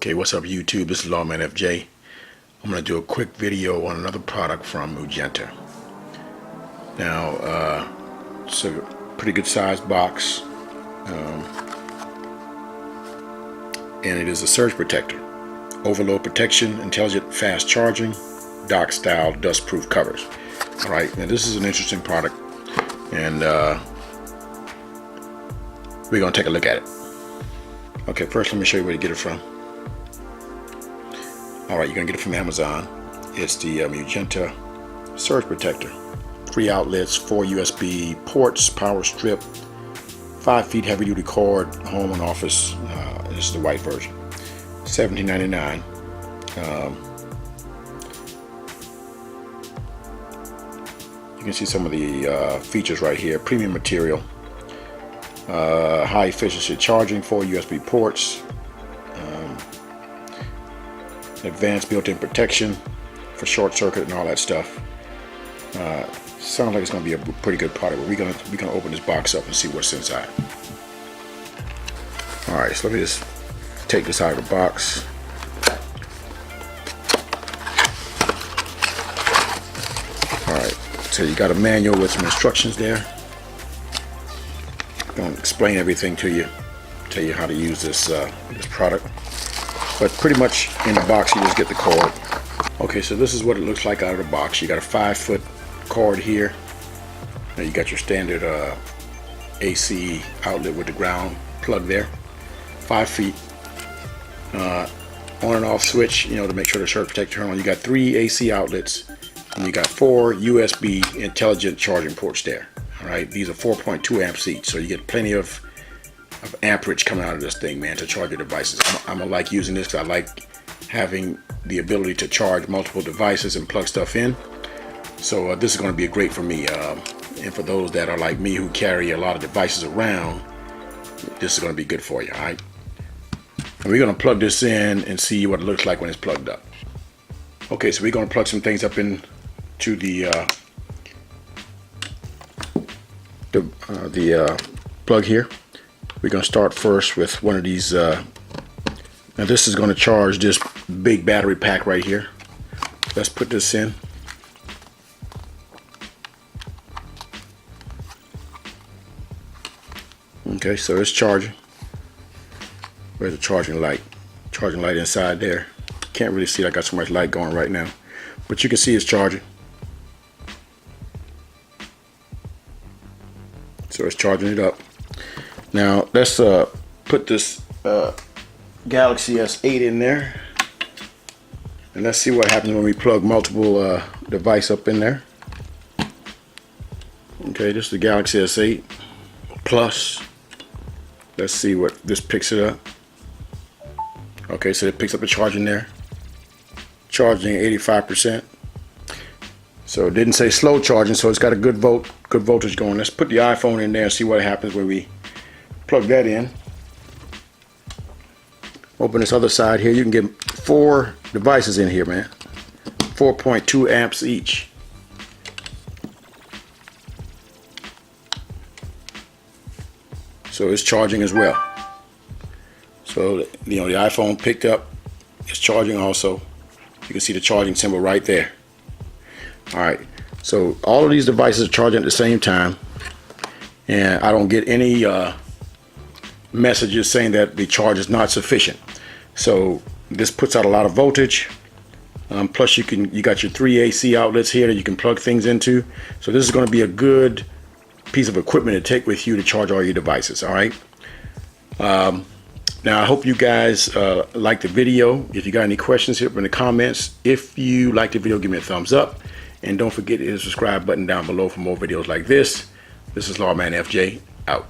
Okay, what's up YouTube? This is Lawman FJ. I'm going to do a quick video on another product from Mugenter. Now, it's a pretty good sized box, and it is a surge protector. Overload protection, intelligent fast charging, dock style dust proof covers. Alright, now this is an interesting product, and we're going to take a look at it. Okay, first let me show you where to get it from. Alright, you're going to get it from Amazon. It's the Mugenter surge protector. 3 outlets, 4 USB ports, power strip, 5 feet heavy duty cord, home and office. This is the white version. $17.99. You can see some of the features right here. Premium material, high efficiency charging, 4 USB ports, advanced built-in protection for short circuit and all that stuff. Sounds like it's going to be a pretty good product, but we're going to open this box up and see what's inside. Alright, so let me just take this out of the box. Alright, so you got a manual with some instructions there. I'm going to explain everything to you, tell you how to use this product. But pretty much in the box you just get the cord. Okay, so this is what it looks like out of the box. You got a 5-foot cord here. Now you got your standard AC outlet with the ground plug there. 5 feet. On and off switch, you know, to make sure the surge protector turn on. You got 3 AC outlets, and you got 4 USB intelligent charging ports there. All right, these are 4.2 amps each, so you get plenty of amperage coming out of this thing, man, to charge your devices. I'm gonna like using this because I like having the ability to charge multiple devices and plug stuff in. So this is going to be great for me, and for those that are like me who carry a lot of devices around, this is going to be good for you. All right, and we're going to plug this in and see what it looks like when it's plugged up. Okay, so we're going to plug some things up into the plug here. We're going to start first with one of these. Now this is going to charge this big battery pack right here. Let's put this in. Okay, so it's charging. Where's the charging light? Charging light inside there. Can't really see. I got so much light going right now, but you can see it's charging. So it's charging it up. Now let's put this Galaxy S8 in there, and let's see what happens when we plug multiple devices up in there. Okay, this is the Galaxy S8 Plus. Let's see what this picks it up. Okay, so it picks up the charging there. Charging 85%. So it didn't say slow charging, so it's got a good voltage going. Let's put the iPhone in there and see what happens when we plug that in. Open this other side here. You can get 4 devices in here, man. 4.2 amps each. So it's charging as well. So you know the iPhone picked up. It's charging also. You can see the charging symbol right there. All right. So all of these devices are charging at the same time, and I don't get any messages saying that the charge is not sufficient. So this puts out a lot of voltage. Plus you got your 3 AC outlets here that you can plug things into. So this is going to be a good piece of equipment to take with you to charge all your devices. All right. Now I hope you guys like the video. If you got any questions, hit up in the comments. If you like the video, give me a thumbs up, and don't forget to hit the subscribe button down below for more videos like this. This is Lawman FJ out.